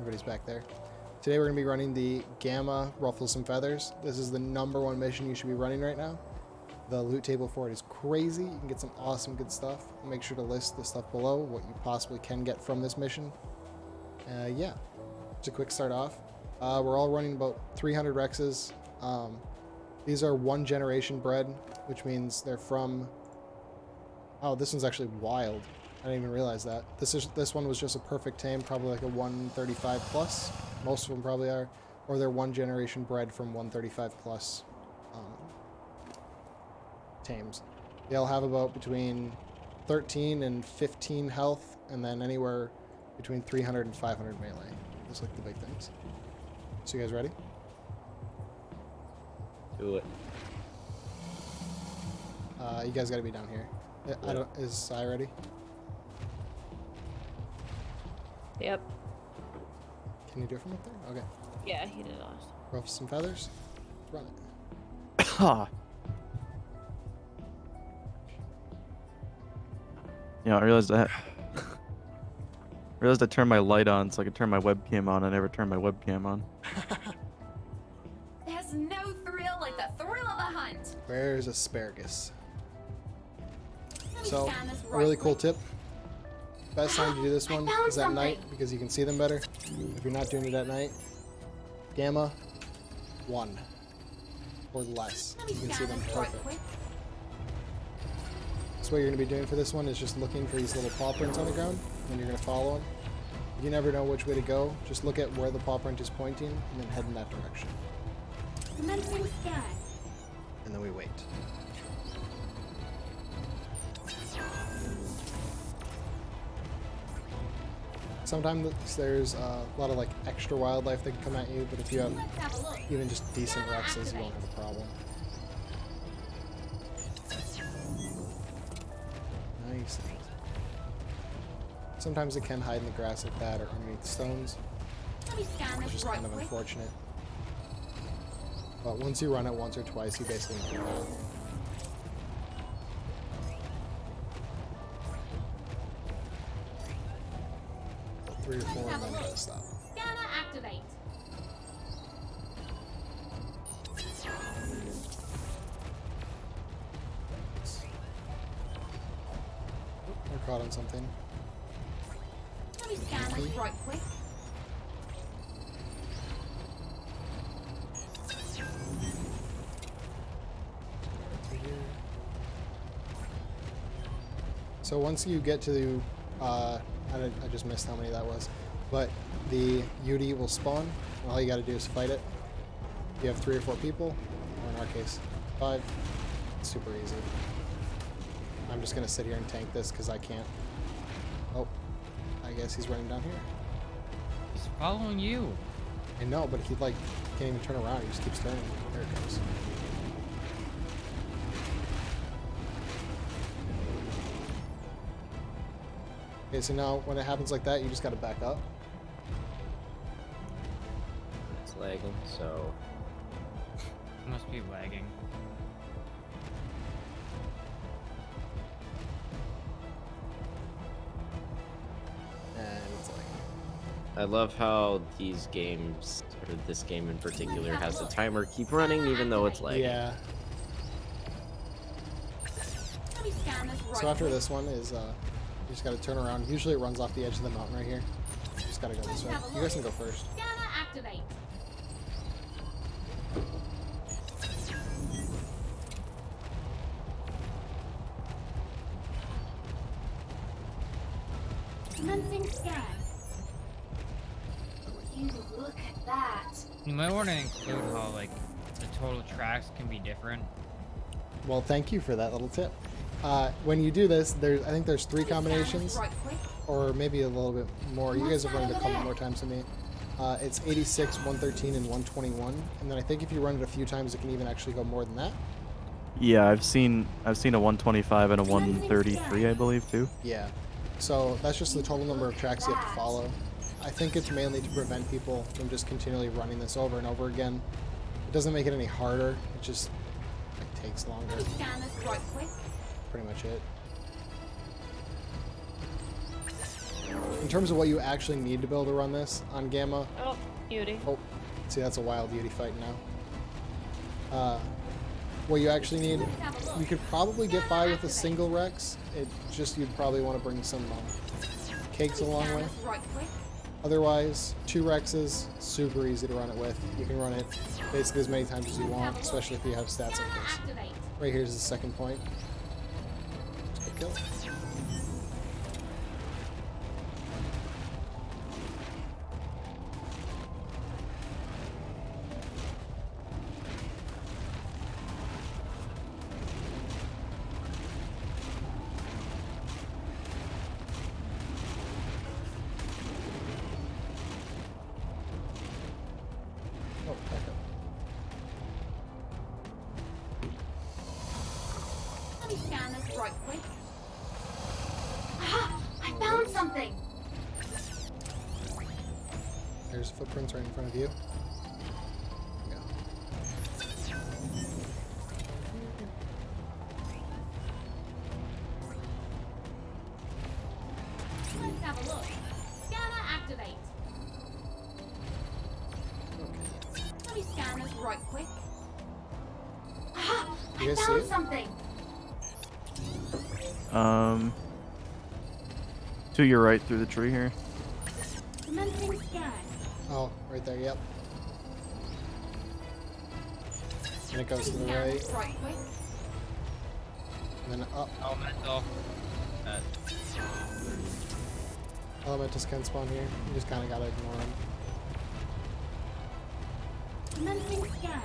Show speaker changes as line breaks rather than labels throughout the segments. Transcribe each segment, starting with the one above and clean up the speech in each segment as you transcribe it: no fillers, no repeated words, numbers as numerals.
Everybody's back there. Today we're going to be running the GAMA Ruffle Some Feathers. This is the #1 mission you should be running right now. The loot table for it is crazy. You can get some awesome good stuff. Make sure to list the stuff below, what you possibly can get from this mission. Yeah, just a quick start off. We're all running about 300 Rexes. These are 1 generation bred, which means they're from... Oh, this one's actually wild. I didn't even realize that. This one was just a perfect tame, probably like a 135 plus. Most of them probably are. Or they're 1 generation bred from 135 plus tames. They'll have about between 13 and 15 health, and then anywhere between 300 and 500 melee. Those are like the big things. So you guys ready?
Do it.
You guys gotta be down here. I don't. Is Sai ready?
Yep.
Can you do it from up there? Okay.
Yeah, he did last.
Ruffle some feathers. Run it.
Yeah, I realized I turned my light on so I could turn my webcam on. I never turned my webcam on.
There's no thrill like the thrill of the hunt.
Where's asparagus? So, a really cool tip. Best time to do this one is at night because you can see them better. If you're not doing it at night, Gamma 1 or less. You can see them perfect. So what you're going to be doing for this one is just looking for these little paw prints on the ground, and then you're going to follow them. If you never know which way to go, just look at where the paw print is pointing and then head in that direction. And then we wait. Sometimes there's a lot of like extra wildlife that can come at you, but if you have even just decent Rexes, you won't have a problem. Nice. Sometimes it can hide in the grass like that or underneath stones, which is kind of unfortunate. But once you run it once or twice, you basically know that. 3 or 4 and then gotta stop.
Scanner activate.
We're caught on something.
Let me scan this right quick.
So once you get to I just missed how many that was, but the UD will spawn, and all you gotta do is fight it. You have 3 or 4 people, or in our case, 5. It's super easy. I'm just gonna sit here and tank this because I can't. Oh, I guess he's running down here.
He's following you.
I know, but he like can't even turn around. He just keeps turning. There it goes. Okay, so now when it happens like that, you just gotta back up.
It's lagging, so
Must be lagging.
And it's like...
I love how these games, or this game in particular, has the timer keep running even though it's lagging.
Yeah. So after this one is, you just gotta turn around. Usually it runs off the edge of the mountain right here. You just gotta go this way. You guys can go first.
Scanner activate. Commencing scan. You look at that.
You might want to include how like the total tracks can be different.
Well, thank you for that little tip. When you do this, I think there's 3 combinations, or maybe a little bit more. You guys have run it a couple more times than me. It's 86, 113, and 121, and then I think if you run it a few times, it can even actually go more than that.
Yeah, I've seen a 125 and a 133, I believe, too.
Yeah. So that's just the total number of tracks you have to follow. I think it's mainly to prevent people from just continually running this over and over again. It doesn't make it any harder. It just takes longer. Pretty much it. In terms of what you actually need to be able to run this on Gamma,
Oh, beauty.
oh, see that's a wild Yeti fight now. What you actually need, you could probably get by with a single Rex. It just, you'd probably want to bring some cakes along with.
Right quick.
Otherwise, 2 Rexes, super easy to run it with. You can run it basically as many times as you want, especially if you have stats like this.
Activate.
Right here's the second point. Let's go kill it. Oh, back up.
Let me scan this right quick. Aha! I found something.
There's footprints right in front of you. Yeah.
Let's have a look. Gamma activate.
Okay.
Let me scan this right quick. Aha!
You
I
guys see
found
it?
something.
To your right through the tree here.
Commencing scan.
Oh, right there, yep. And it goes to the
Scan
right,
this right quick.
and then up.
Elemental.
Elementals can spawn here. You just kind of gotta ignore them.
Commencing scan.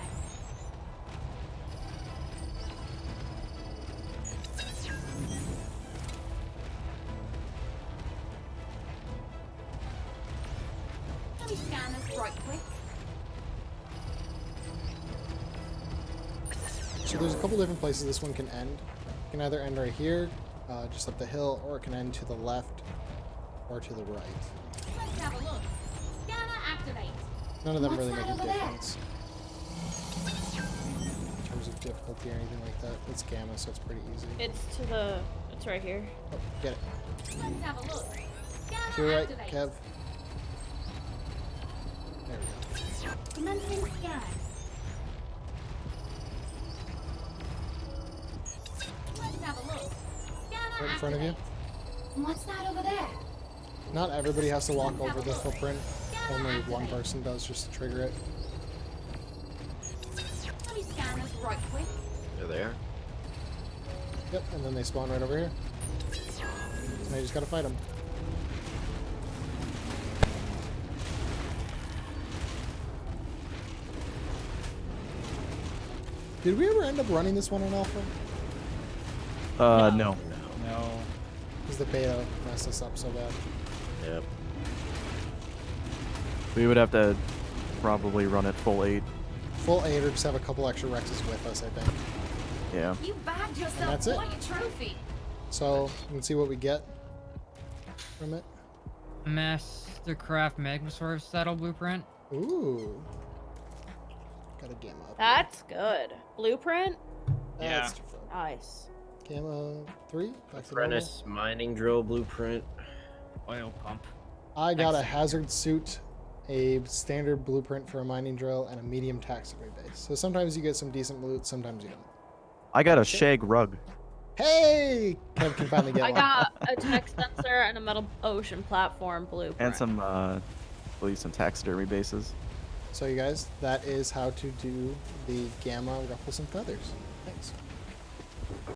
Let me scan this right quick.
So there's a couple different places this one can end. It can either end right here, just up the hill, or it can end to the left or to the right.
Let's have a look. Gamma activate.
None of them
What's
really
that
make a
over there?
difference in terms of difficulty or anything like that. It's Gamma, so it's pretty easy.
It's right here.
Oh, get it.
Let's have a look. Gamma
To your right,
activate.
Kev. There we go.
Commencing scan. Let's have a look. Gamma
Right in front of you.
activate. What's that over there?
Not everybody has to walk over the footprint. Only one person does, just to trigger it.
Let me scan this right quick.
They're there.
Yep, and then they spawn right over here. So now you just gotta fight them. Did we ever end up running this one in alpha?
No.
No.
Because the beta messed us up so bad.
Yep.
We would have to probably run it full 8.
Full 8 or just have a couple extra Rexes with us, I think.
Yeah.
You bagged yourself
that's it.
quite a trophy.
So, you can see what we get from it.
Mastercraft Magmasaurus saddle blueprint.
Ooh. Got a Gamma up
That's good. Blueprint?
here.
Yeah.
That's too fun.
Nice.
Gamma 3? Back to normal.
Apprentice mining drill blueprint.
Oil pump.
I got a
Excellent.
hazard suit, a standard blueprint for a mining drill, and a medium taxidermy base. So sometimes you get some decent loot, sometimes you don't.
I got a shag rug.
Hey! Kev can finally get
I
one.
got a tech sensor and a metal ocean platform blueprint.
And some, I believe some taxidermy bases.
So you guys, that is how to do the Gamma Ruffles and Feathers. Thanks.